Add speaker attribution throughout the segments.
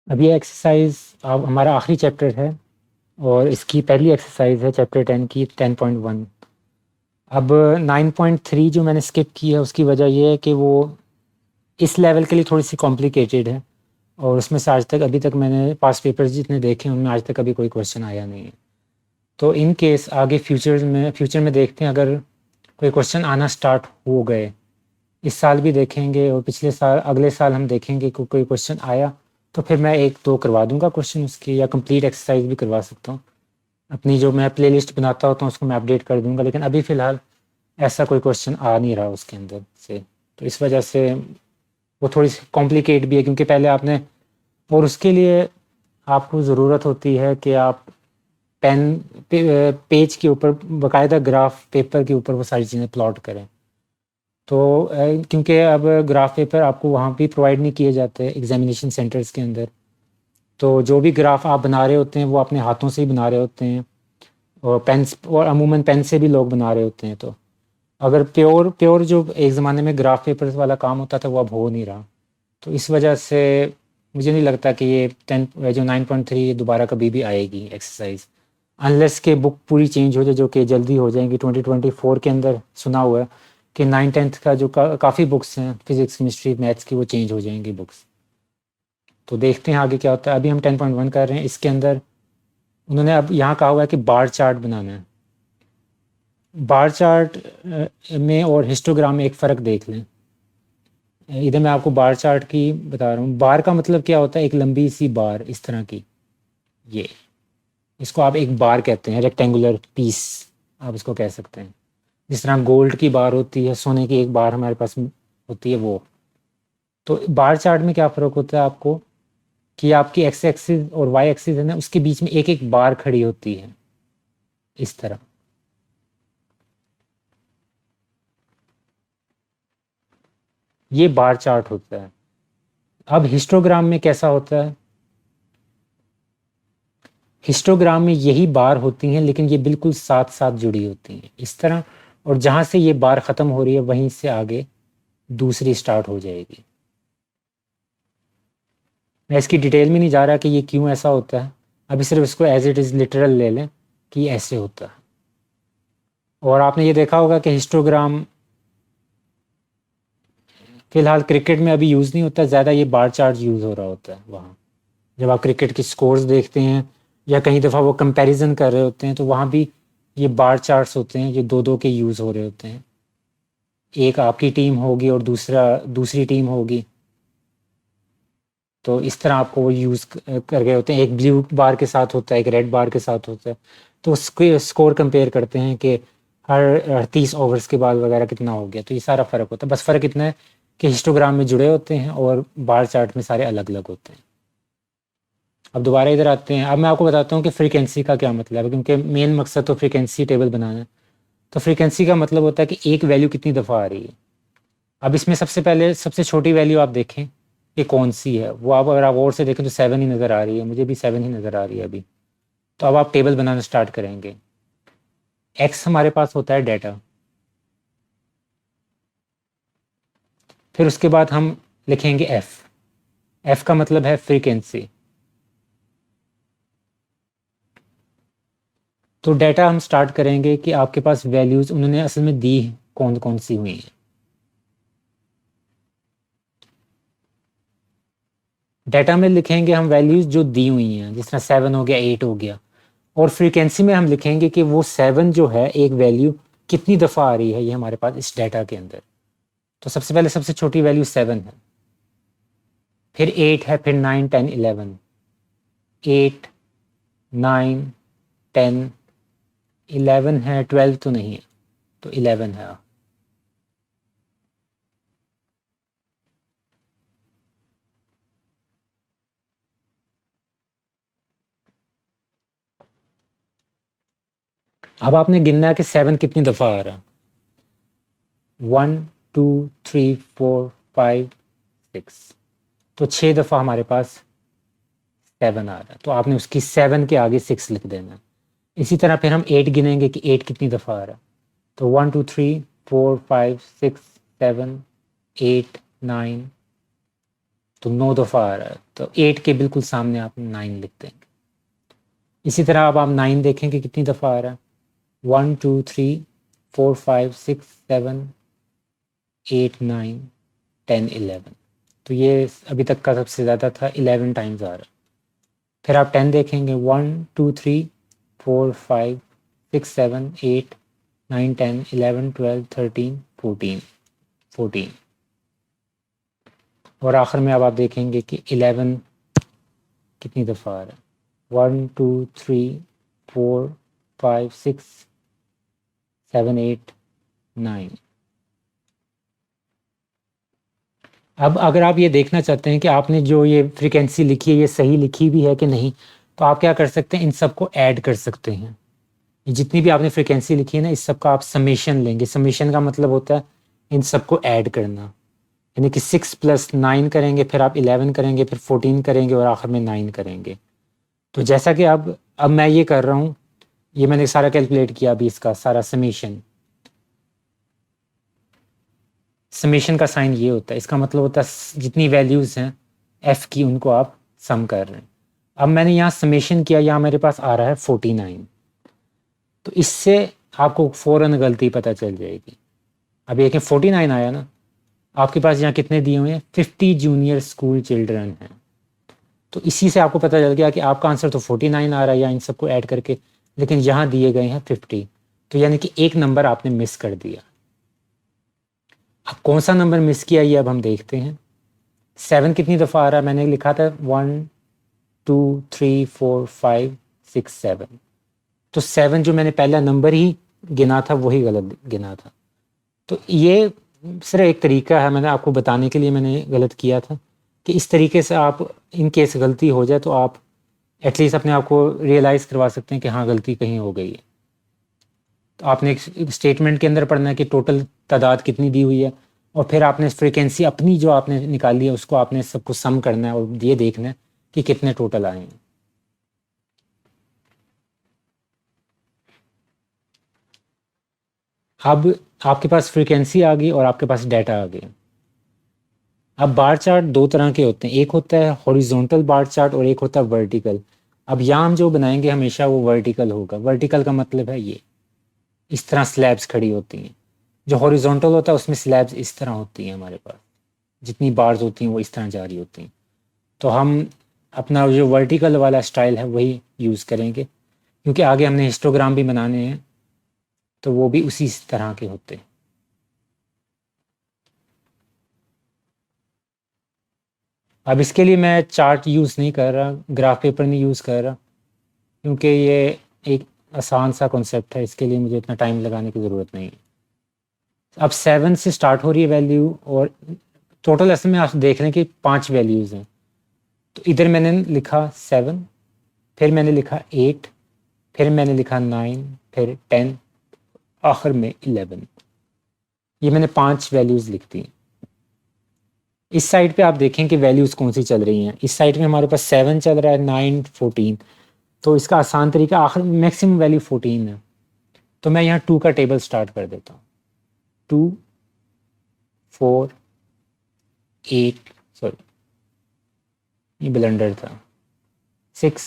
Speaker 1: अब ये एक्सरसाइज अब हमारा आखिरी चैप्टर है और इसकी पहली एक्सरसाइज है चैप्टर 10 की 10.1। अब 9.3 जो मैंने स्किप की है उसकी वजह ये है कि वो इस लेवल के लिए थोड़ी सी कॉम्प्लिकेटेड है और उसमें से आज तक अभी तक मैंने पास पेपर्स जितने देखे हैं उनमें आज तक अभी कोई क्वेश्चन आया नहीं है। तो इन केस आगे फ्यूचर में देखते हैं, अगर कोई क्वेश्चन आना स्टार्ट हो गए, इस साल भी देखेंगे और पिछले साल अगले साल हम देखेंगे कि कोई क्वेश्चन आया तो फिर मैं एक दो करवा दूंगा क्वेश्चन उसकी, या कंप्लीट एक्सरसाइज भी करवा सकता हूँ। अपनी जो मैं प्लेलिस्ट बनाता होता हूँ उसको मैं अपडेट कर दूंगा, लेकिन अभी फ़िलहाल ऐसा कोई क्वेश्चन आ नहीं रहा उसके अंदर से। तो इस वजह से वो थोड़ी सी कॉम्प्लिकेट भी है, क्योंकि पहले आपने, और उसके लिए आपको ज़रूरत होती है कि आप पेन पेज के ऊपर बाकायदा ग्राफ पेपर के ऊपर वो सारी चीज़ें प्लॉट करें। तो क्योंकि अब ग्राफ पेपर आपको वहाँ भी प्रोवाइड नहीं किए जाते एग्जामिनेशन सेंटर्स के अंदर, तो जो भी ग्राफ आप बना रहे होते हैं वो अपने हाथों से ही बना रहे होते हैं, और अमूमन पेन से भी लोग बना रहे होते हैं। तो अगर प्योर प्योर जो एक ज़माने में ग्राफ पेपर्स वाला काम होता था वो अब हो नहीं रहा। तो इस वजह से मुझे नहीं लगता कि ये 9.3 ये दोबारा कभी भी आएगी एक्सरसाइज, अनलेस के बुक पूरी चेंज हो जाए, जो कि जल्दी हो जाएंगी 2024 के अंदर। सुना हुआ है कि 9th 10th का जो काफ़ी बुक्स हैं फिजिक्स केमिस्ट्री मैथ्स की वो चेंज हो जाएंगी बुक्स। तो देखते हैं आगे क्या होता है। अभी हम 10.1 कर रहे हैं, इसके अंदर उन्होंने अब यहाँ कहा हुआ है कि बार चार्ट बनाना है। बार चार्ट में और हिस्टोग्राम में एक फ़र्क देख लें। इधर मैं आपको बार चार्ट की बता रहा हूँ। बार का मतलब क्या होता है, एक लंबी सी बार इस तरह की, ये इसको आप एक बार कहते हैं, रेक्टेंगुलर पीस आप इसको कह सकते हैं। जिस तरह गोल्ड की बार होती है, सोने की एक बार हमारे पास होती है वो। तो बार चार्ट में क्या फ़र्क होता है आपको, कि आपकी एक्स एक्सिस और वाई एक्सिस है ना, उसके बीच में एक एक बार खड़ी होती है इस तरह। ये बार चार्ट होता है। अब हिस्टोग्राम में कैसा होता है, हिस्टोग्राम में यही बार होती हैं लेकिन ये बिल्कुल साथ साथ जुड़ी होती हैं इस तरह, और जहां से ये बार ख़त्म हो रही है वहीं से आगे दूसरी स्टार्ट हो जाएगी। मैं इसकी डिटेल में नहीं जा रहा कि ये क्यों ऐसा होता है, अभी सिर्फ इसको एज इट इज़ लिटरल ले लें कि ऐसे होता है। और आपने ये देखा होगा कि हिस्टोग्राम फिलहाल क्रिकेट में अभी यूज़ नहीं होता, ज़्यादा ये बार चार्ट यूज़ हो रहा होता है वहाँ। जब आप क्रिकेट की स्कोर्स देखते हैं या कहीं दफ़ा वो कंपैरिजन कर रहे होते हैं तो वहाँ भी ये बार चार्ट्स होते हैं, ये दो दो के यूज़ हो रहे होते हैं। एक आपकी टीम होगी और दूसरा दूसरी टीम होगी, तो इस तरह आपको वो यूज़ कर गए होते हैं। एक ब्लू बार के साथ होता है, एक रेड बार के साथ होता है। तो उसके स्कोर कंपेयर करते हैं कि हर 30 ओवर्स के बाद वगैरह कितना हो गया। तो ये सारा फ़र्क होता है। बस फ़र्क इतना है कि हिस्टोग्राम में जुड़े होते हैं और बार चार्ट में सारे अलग अलग होते हैं। अब दोबारा इधर आते हैं। अब मैं आपको बताता हूँ कि फ्रीक्वेंसी का क्या मतलब है, क्योंकि मेन मकसद तो फ्रीक्वेंसी टेबल बनाना है। तो फ्रीक्वेंसी का मतलब होता है कि एक वैल्यू कितनी दफ़ा आ रही है। अब इसमें सबसे पहले सबसे छोटी वैल्यू आप देखें कि कौन सी है, वो आप अगर आप और से देखें तो 7 ही नज़र आ रही है, मुझे भी 7 ही नज़र आ रही है अभी। तो अब आप टेबल बनाना स्टार्ट करेंगे। एक्स हमारे पास होता है डाटा, फिर उसके बाद हम लिखेंगे एफ। एफ का मतलब है फ्रीक्वेंसी। तो डाटा हम स्टार्ट करेंगे कि आपके पास वैल्यूज़ उन्होंने असल में दी कौन कौन सी हुई हैं। डाटा में लिखेंगे हम वैल्यूज़ जो दी हुई हैं, जिस तरह 7 हो गया, 8 हो गया। और फ्रीक्वेंसी में हम लिखेंगे कि वो 7 जो है एक वैल्यू कितनी दफ़ा आ रही है ये हमारे पास इस डाटा के अंदर। तो सबसे पहले सबसे छोटी वैल्यू 7 है, फिर 8 है, फिर 9 10 11। 8 9 10 11 है, 12 तो नहीं है, तो 11 है। अब आपने गिनना है कि 7 कितनी दफ़ा आ रहा है। 1 2 3 4 5 6, तो 6 दफ़ा हमारे पास 7 आ रहा है, तो आपने उसकी 7 के आगे 6 लिख देना है। इसी तरह फिर हम 8 गिनेंगे कि 8 कितनी दफ़ा आ रहा है। तो 1 2 3 4 5 6 7 8 9 तो 9 दफ़ा आ रहा है, तो 8 के बिल्कुल सामने आप 9 लिख देंगे। इसी तरह अब आप 9 देखें कि कितनी दफ़ा आ रहा है। 1 2 3 4 5 6 7 8 9 10 11, तो ये अभी तक का सबसे ज़्यादा था, 11 टाइम्स आ रहा है। फिर आप 10 देखेंगे, 1 2 3 4 5 6 7 8 9 10 11 12 13 14 14, और आखिर में अब आप देखेंगे कि 11 कितनी दफ़ा आ रहा है। 1 2 3 4 5 6 7 8 9। अब अगर आप ये देखना चाहते हैं कि आपने जो ये फ्रीक्वेंसी लिखी है ये सही लिखी भी है कि नहीं, तो आप क्या कर सकते हैं, इन सबको ऐड कर सकते हैं। ये जितनी भी आपने फ्रीक्वेंसी लिखी है ना, इस सब का आप समेशन लेंगे। समेशन का मतलब होता है इन सबको ऐड करना, यानी कि 6 + 9 करेंगे, फिर आप 11 करेंगे, फिर 14 करेंगे और आखिर में 9 करेंगे। तो जैसा कि अब मैं ये कर रहा हूँ, ये मैंने सारा कैलकुलेट किया अभी, इसका सारा समेशन। समेशन का साइन ये होता है, इसका मतलब होता है जितनी वैल्यूज़ हैं एफ़ की उनको आप सम कर रहे हैं। अब मैंने यहाँ समेशन किया, यहाँ मेरे पास आ रहा है 49, तो इससे आपको फ़ौरन गलती पता चल जाएगी। अब ये कि 49 आया ना, आपके पास यहाँ कितने दिए हुए हैं, 50 जूनियर स्कूल चिल्ड्रन हैं। तो इसी से आपको पता चल गया कि आपका आंसर तो 49 आ रहा है या इन सबको ऐड करके, लेकिन यहाँ दिए गए हैं 50, तो यानी कि एक नंबर आपने मिस कर दिया। अब कौन सा नंबर मिस किया ये अब हम देखते हैं। 7 कितनी दफ़ा आ रहा है, मैंने लिखा था 1 2 3 4 5 6 7, तो 7 जो मैंने पहला नंबर ही गिना था वही गलत गिना था। तो ये सिर्फ एक तरीका है, मैंने आपको बताने के लिए मैंने गलत किया था कि इस तरीके से आप, इन केस गलती हो जाए तो आप एटलीस्ट अपने आप को रियलाइज़ करवा सकते हैं कि हाँ गलती कहीं हो गई है। तो आपने एक स्टेटमेंट के अंदर पढ़ना है कि टोटल तादाद कितनी दी हुई है, और फिर आपने फ्रीक्वेंसी अपनी जो आपने निकाली है उसको आपने सबको सम करना है और ये देखना है कि कितने टोटल आए हैं। अब आपके पास फ्रीक्वेंसी आ गई और आपके पास डाटा आ गया। अब बार चार्ट दो तरह के होते हैं, एक होता है हॉरिजॉन्टल बार चार्ट और एक होता है वर्टिकल। अब यहाँ हम जो बनाएंगे हमेशा वो वर्टिकल होगा। वर्टिकल का मतलब है ये इस तरह स्लैब्स खड़ी होती हैं। जो हॉरिजॉन्टल होता है उसमें स्लैब्स इस तरह होती हैं, हमारे पास जितनी बार्स होती हैं वो इस तरह जा रही होती हैं। तो हम अपना जो वर्टिकल वाला स्टाइल है वही यूज़ करेंगे, क्योंकि आगे हमने हिस्टोग्राम भी बनाने हैं तो वो भी उसी तरह के होते हैं। अब इसके लिए मैं चार्ट यूज़ नहीं कर रहा, ग्राफ पेपर नहीं यूज़ कर रहा, क्योंकि ये एक आसान सा कॉन्सेप्ट है, इसके लिए मुझे इतना टाइम लगाने की ज़रूरत नहीं है। अब 7 से स्टार्ट हो रही है वैल्यू, और टोटल ऐसे में आप देख लें कि 5 वैल्यूज़ हैं। तो इधर मैंने लिखा 7, फिर मैंने लिखा 8, फिर मैंने लिखा 9, फिर 10, आखिर में 11। ये मैंने 5 वैल्यूज़ लिख दी। इस साइड पे आप देखें कि वैल्यूज़ कौन सी चल रही हैं। इस साइड में हमारे पास 7 चल रहा है, 9 14, तो इसका आसान तरीका, आखिर मैक्सिमम वैल्यू 14 है, तो मैं यहाँ 2 का टेबल स्टार्ट कर देता हूँ। 2 4 8, सॉरी ये ब्लेंडर था, 6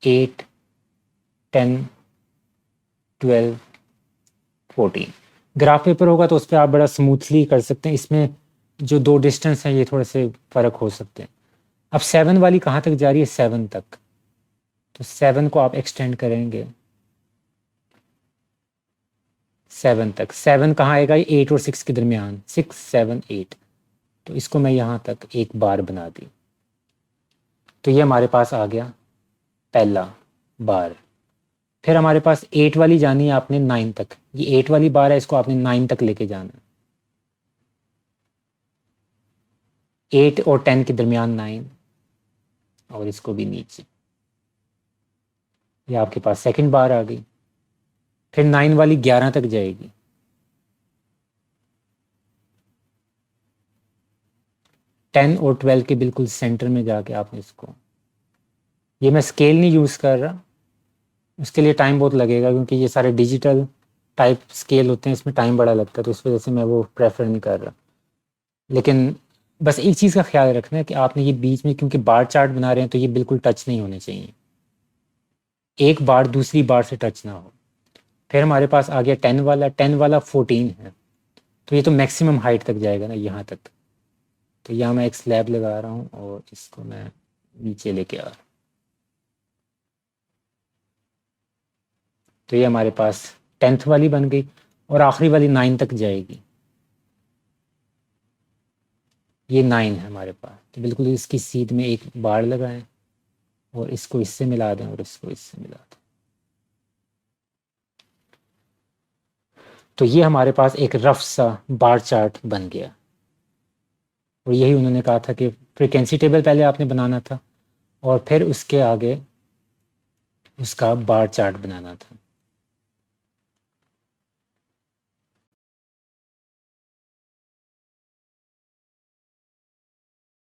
Speaker 1: 8 10 12 14। ग्राफ पेपर होगा तो उस पर आप बड़ा स्मूथली कर सकते हैं, इसमें जो दो डिस्टेंस हैं ये थोड़े से फ़र्क हो सकते हैं। अब 7 वाली कहाँ तक जा रही है, 7 तक, तो 7 को आप एक्सटेंड करेंगे 7 तक। 7 कहाँ आएगा, ये 8 और 6 के दरमियान, 6 7 8, तो इसको मैं यहाँ तक एक बार बना दी। तो ये हमारे पास आ गया पहला बार। फिर हमारे पास 8 वाली जानी है आपने 9 तक, ये 8 वाली बार है, इसको आपने 9 तक लेके जाना है। 8 और 10 के दरमियान 9, और इसको भी नीचे। ये आपके पास सेकंड बार आ गई। फिर 9 वाली 11 तक जाएगी, 10 और 12 के बिल्कुल सेंटर में जाके आपने इसको, ये मैं स्केल नहीं यूज़ कर रहा, उसके लिए टाइम बहुत लगेगा, क्योंकि ये सारे डिजिटल टाइप स्केल होते हैं, इसमें टाइम बड़ा लगता है, तो इस वजह से मैं वो प्रेफर नहीं कर रहा। लेकिन बस एक चीज़ का ख्याल रखना है कि आपने ये बीच में क्योंकि बार चार्ट बना रहे हैं तो ये बिल्कुल टच नहीं होने चाहिए, एक बार दूसरी बार से टच ना हो। फिर हमारे पास आ गया 10 वाला 14 है, तो ये तो मैक्सिमम हाइट तक जाएगा ना यहाँ तक। तो यहाँ मैं एक स्लैब लगा रहा हूँ और इसको मैं नीचे लेके आ रहा हूँ। तो ये हमारे पास 10th वाली बन गई और आखिरी वाली 9 तक जाएगी। ये 9 है हमारे पास, तो बिल्कुल इसकी सीध में एक बार लगाएं और इसको इससे मिला दें और इसको इससे मिला दें। तो ये हमारे पास एक रफ सा बार चार्ट बन गया। और यही उन्होंने कहा था कि फ्रीक्वेंसी टेबल पहले आपने बनाना था और फिर उसके आगे उसका बार चार्ट बनाना था।